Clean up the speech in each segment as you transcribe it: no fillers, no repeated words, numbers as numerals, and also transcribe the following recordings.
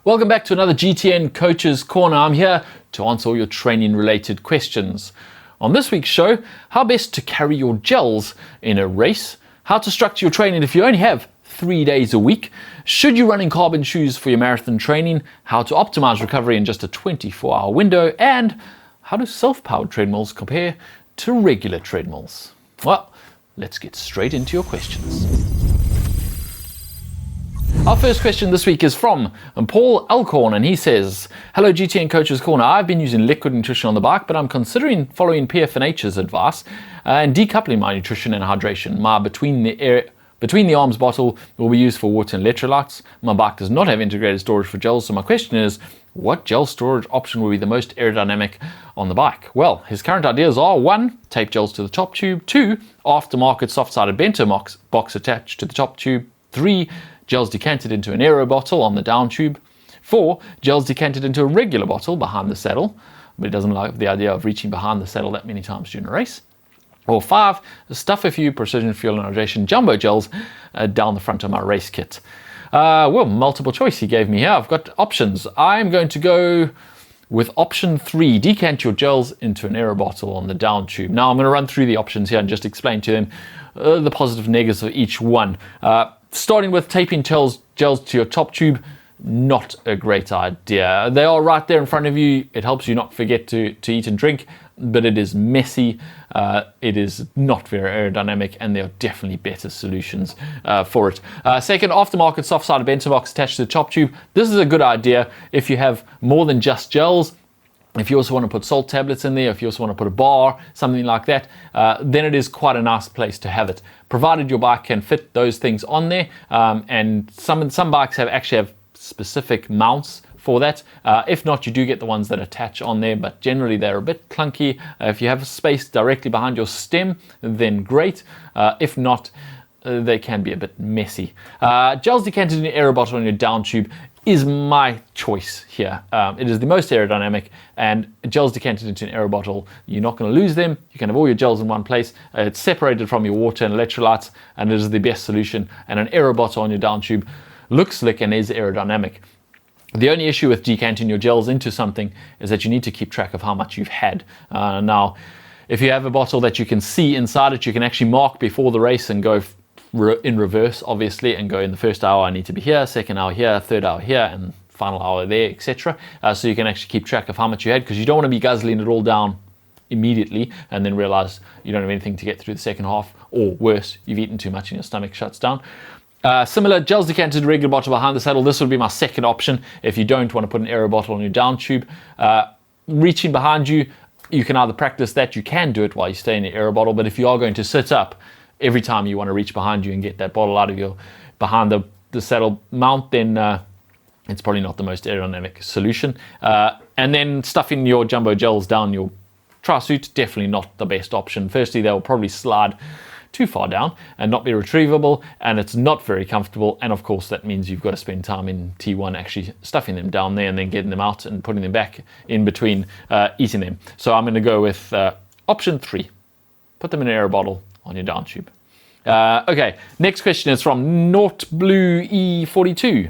Welcome back to another GTN Coach's Corner. I'm here to answer all your training related questions. On this week's show, how best to carry your gels in a race, how to structure your training if you only have 3 days a week, should you run in carbon shoes for your marathon training, how to optimize recovery in just a 24-hour window, and how do self-powered treadmills compare to regular treadmills. Well, let's get straight into your questions. Our first question this week is from Paul Alcorn, and he says, hello GTN Coach's Corner. I've been using liquid nutrition on the bike, but I'm considering following PFNH's advice and decoupling my nutrition and hydration. My between the arms bottle will be used for water and electrolytes. My bike does not have integrated storage for gels, so my question is, what gel storage option will be the most aerodynamic on the bike? Well, his current ideas are 1. Tape gels to the top tube, 2. Aftermarket soft-sided bento box attached to the top tube, 3. Gels decanted into an aero bottle on the down tube, 4. Gels decanted into a regular bottle behind the saddle, but he doesn't like the idea of reaching behind the saddle that many times during a race, or 5. Stuff a few precision fuel and hydration jumbo gels down the front of my race kit. Well, multiple choice he gave me here. I've got options. I'm going to go with option 3, decant your gels into an aero bottle on the down tube. Now I'm going to run through the options here and just explain to them the positive and negatives of each one. Starting with taping gels to your top tube, not a great idea. They are right there in front of you. It helps you not forget to eat and drink, but it is messy. It is not very aerodynamic, and there are definitely better solutions for it. Second, aftermarket soft-sided bento box attached to the top tube. This is a good idea if you have more than just gels. If you also want to put salt tablets in there, if you also want to put a bar, something like that, then it is quite a nice place to have it, provided your bike can fit those things on there. And some bikes actually have specific mounts for that. If not, you do get the ones that attach on there, but generally they're a bit clunky. If you have space directly behind your stem, then great. If not, they can be a bit messy. Gels decanted in your aero bottle on your down tube is my choice here. It is the most aerodynamic, and gels decanted into an aero bottle, you're not going to lose them. You can have all your gels in one place. It's separated from your water and electrolytes, and it is the best solution. And an aero bottle on your down tube looks slick and is aerodynamic. The only issue with decanting your gels into something is that you need to keep track of how much you've had. Now, if you have a bottle that you can see inside it, you can actually mark before the race and go in reverse, obviously, and go in the first hour I need to be here, second hour here, third hour here, and final hour there, etc. So you can actually keep track of how much you had, because you don't want to be guzzling it all down immediately and then realize you don't have anything to get through the second half, or worse, you've eaten too much and your stomach shuts down. Similar, gels decanted regular bottle behind the saddle. This would be my second option if you don't want to put an aero bottle on your down tube. Reaching behind you, you can either practice that, you can do it while you stay in the aero bottle, but if you are going to sit up, every time you want to reach behind you and get that bottle out of your behind the saddle mount, then it's probably not the most aerodynamic solution. And then stuffing your jumbo gels down your tri-suit, definitely not the best option. Firstly, they'll probably slide too far down and not be retrievable, and it's not very comfortable, and of course that means you've got to spend time in T1 actually stuffing them down there and then getting them out and putting them back in between eating them. So I'm going to go with option 3. Put them in an air bottle on your down tube. Okay, next question is from NortBlueE42.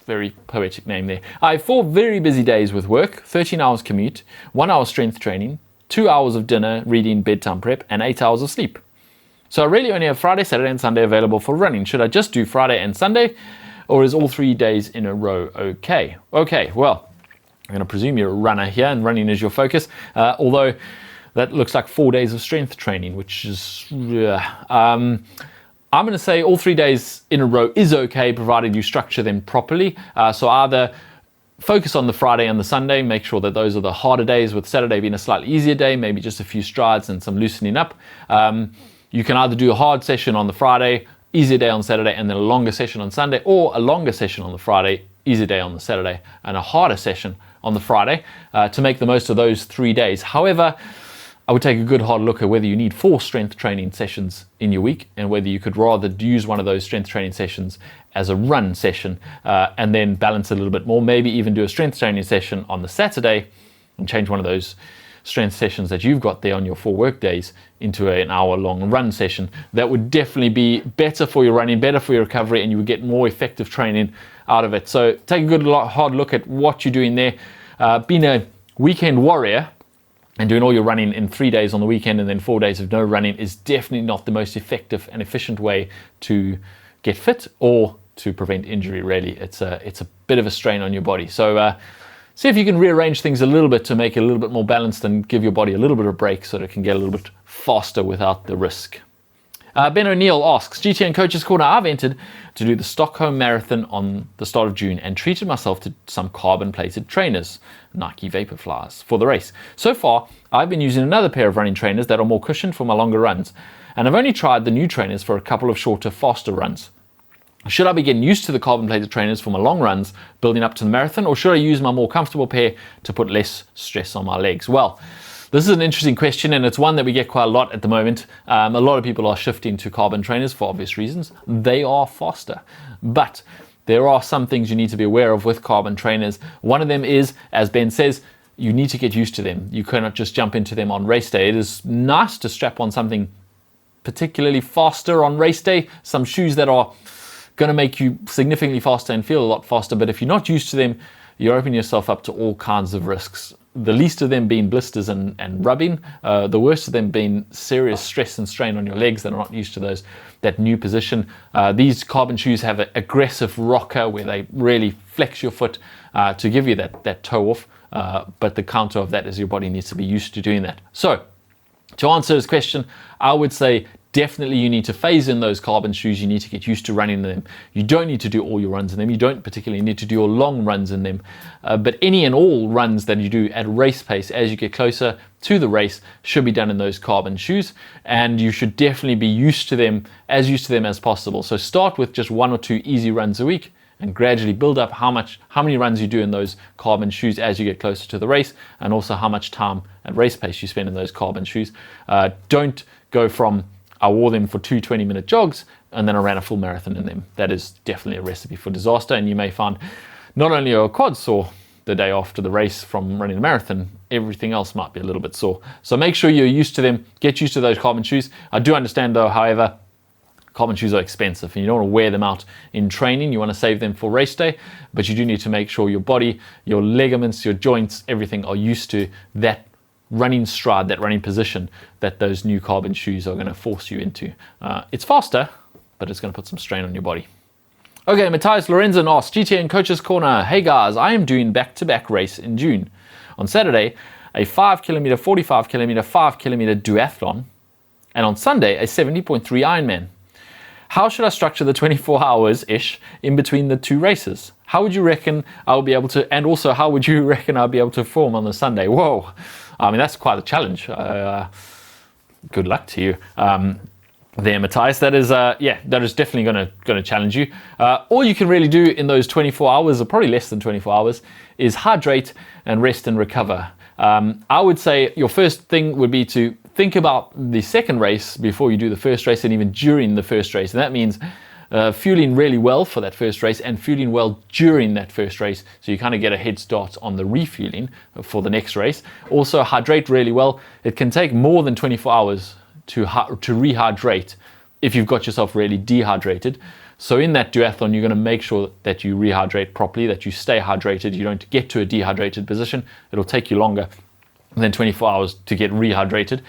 Very poetic name there. I have 4 very busy days with work, 13 hours commute, 1 hour strength training, 2 hours of dinner, reading, bedtime prep, and 8 hours of sleep. So I really only have Friday, Saturday, and Sunday available for running. Should I just do Friday and Sunday, or is all 3 days in a row okay? Okay, well, I'm going to presume you're a runner here and running is your focus, although that looks like 4 days of strength training, which is, I'm going to say all 3 days in a row is okay, provided you structure them properly. So either focus on the Friday and the Sunday, make sure that those are the harder days, with Saturday being a slightly easier day, maybe just a few strides and some loosening up. You can either do a hard session on the Friday, easier day on Saturday, and then a longer session on Sunday, or a longer session on the Friday, easier day on the Saturday, and a harder session on the Friday to make the most of those 3 days. However, I would take a good hard look at whether you need 4 strength training sessions in your week, and whether you could rather use one of those strength training sessions as a run session and then balance it a little bit more. Maybe even do a strength training session on the Saturday and change one of those strength sessions that you've got there on your 4 work days into an hour-long run session. That would definitely be better for your running, better for your recovery, and you would get more effective training out of it. So take a good hard look at what you're doing there. Being a weekend warrior and doing all your running in 3 days on the weekend and then 4 days of no running is definitely not the most effective and efficient way to get fit or to prevent injury, really. It's a bit of a strain on your body. So see if you can rearrange things a little bit to make it a little bit more balanced and give your body a little bit of a break so that it can get a little bit faster without the risk. Ben O'Neill asks, GTN Coaches Corner, I've entered to do the Stockholm Marathon on the start of June and treated myself to some carbon-plated trainers, Nike Vaporflies, for the race. So far, I've been using another pair of running trainers that are more cushioned for my longer runs, and I've only tried the new trainers for a couple of shorter, faster runs. Should I be getting used to the carbon-plated trainers for my long runs, building up to the marathon, or should I use my more comfortable pair to put less stress on my legs? Well, this is an interesting question, and it's one that we get quite a lot at the moment. A lot of people are shifting to carbon trainers for obvious reasons. They are faster, but there are some things you need to be aware of with carbon trainers. One of them is, as Ben says, you need to get used to them. You cannot just jump into them on race day. It is nice to strap on something particularly faster on race day, some shoes that are going to make you significantly faster and feel a lot faster, but if you're not used to them, you're opening yourself up to all kinds of risks. The least of them being blisters and rubbing, the worst of them being serious stress and strain on your legs that are not used to that new position. These carbon shoes have an aggressive rocker where they really flex your foot to give you that toe off, but the counter of that is your body needs to be used to doing that. So to answer this question, I would say definitely you need to phase in those carbon shoes. You need to get used to running in them. You don't need to do all your runs in them. You don't particularly need to do your long runs in them. But any and all runs that you do at race pace as you get closer to the race should be done in those carbon shoes. And you should definitely be used to them as possible. So start with just 1 or 2 easy runs a week and gradually build up how many runs you do in those carbon shoes as you get closer to the race, and also how much time at race pace you spend in those carbon shoes. Don't go from I wore them for 2 20-minute jogs and then I ran a full marathon in them. That is definitely a recipe for disaster, and you may find not only are your quads sore the day after the race from running a marathon, everything else might be a little bit sore. So make sure you're used to them, get used to those carbon shoes. I do understand though, however, carbon shoes are expensive and you don't want to wear them out in training. You want to save them for race day, but you do need to make sure your body, your ligaments, your joints, everything are used to that running stride, that running position that those new carbon shoes are going to force you into. It's faster, but it's going to put some strain on your body. Okay, Matthias Lorenzen asks, GTN Coaches Corner, hey guys, I am doing back-to-back race in June. On Saturday, a 5 kilometer, 45 kilometer, 5 kilometer duathlon, and on Sunday, a 70.3 Ironman. How should I structure the 24 hours-ish in between the two races? How would you reckon I'll be able to, and also how would you reckon I'll be able to perform on the Sunday? Whoa, I mean, that's quite a challenge. Good luck to you there, Matthias. That is definitely going to challenge you. All you can really do in those 24 hours, or probably less than 24 hours, is hydrate and rest and recover. I would say your first thing would be to think about the second race before you do the first race, and even during the first race. And that means fueling really well for that first race and fueling well during that first race, so you kind of get a head start on the refueling for the next race. Also hydrate really well. It can take more than 24 hours to rehydrate if you've got yourself really dehydrated. So in that duathlon, you're going to make sure that you rehydrate properly, that you stay hydrated. You don't get to a dehydrated position. It'll take you longer than 24 hours to get rehydrated.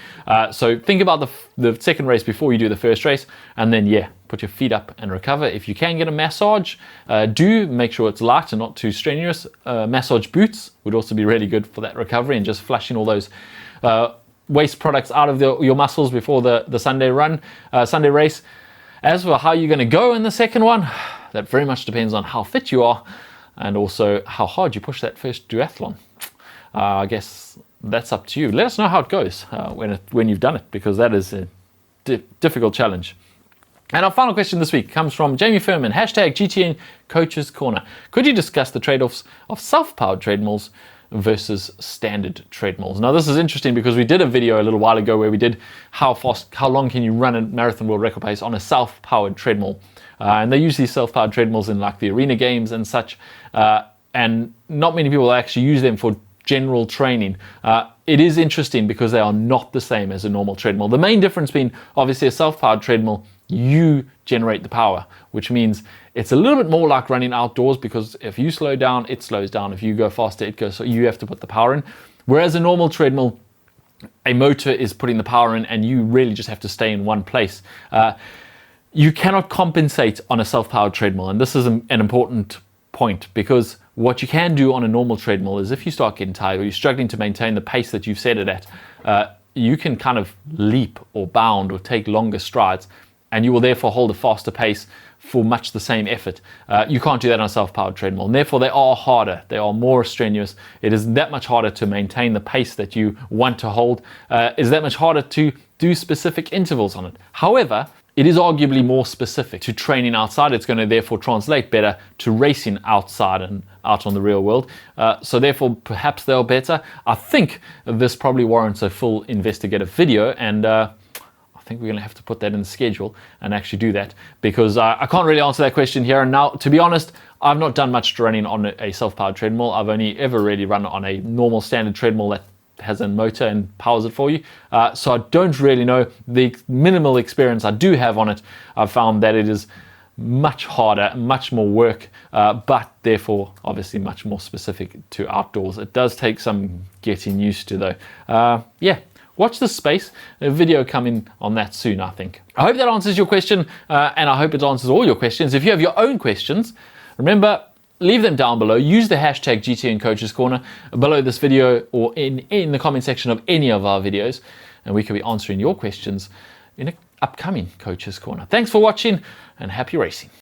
So think about the second race before you do the first race, and then put your feet up and recover. If you can get a massage, do make sure it's light and not too strenuous. Massage boots would also be really good for that recovery and just flushing all those waste products out of your muscles before the Sunday race. As for how you're going to go in the second one, that very much depends on how fit you are and also how hard you push that first duathlon. I guess that's up to you. Let us know how it goes when you've done it, because that is a difficult challenge. And our final question this week comes from Jamie Furman, #GTN Coaches Corner. Could you discuss the trade-offs of self-powered treadmills versus standard treadmills? Now this is interesting because we did a video a little while ago where we did how long can you run a marathon world record pace on a self-powered treadmill, and they use these self-powered treadmills in like the arena games and such, and not many people actually use them for general training. It is interesting because they are not the same as a normal treadmill. The main difference being obviously a self-powered treadmill, you generate the power, which means It's a little bit more like running outdoors, because if you slow down, it slows down. If you go faster, it goes. So you have to put the power in. Whereas a normal treadmill, a motor is putting the power in, and you really just have to stay in one place. You cannot compensate on a self-powered treadmill, and this is an important point, because what you can do on a normal treadmill is if you start getting tired or you're struggling to maintain the pace that you've set it at, you can kind of leap or bound or take longer strides, and you will therefore hold a faster pace for much the same effort. You can't do that on a self-powered treadmill, and therefore they are harder, they are more strenuous. It is that much harder to maintain the pace that you want to hold. It is that much harder to do specific intervals on it. However, it is arguably more specific to training outside. It's going to therefore translate better to racing outside and out on the real world. So therefore, perhaps they're better. I think this probably warrants a full investigative video, and I think we're going to have to put that in the schedule and actually do that, because I can't really answer that question here and now. To be honest, I've not done much running on a self-powered treadmill. I've only ever really run on a normal standard treadmill that has a motor and powers it for you. So I don't really know. The minimal experience I do have on it, I've found that it is much harder, much more work, but therefore obviously much more specific to outdoors. It does take some getting used to though. Yeah. Watch this space. A video coming on that soon, I think. I hope that answers your question, and I hope it answers all your questions. If you have your own questions, remember, leave them down below. Use the hashtag GTN Coaches Corner below this video or in the comment section of any of our videos, and we could be answering your questions in an upcoming Coaches Corner. Thanks for watching, and happy racing.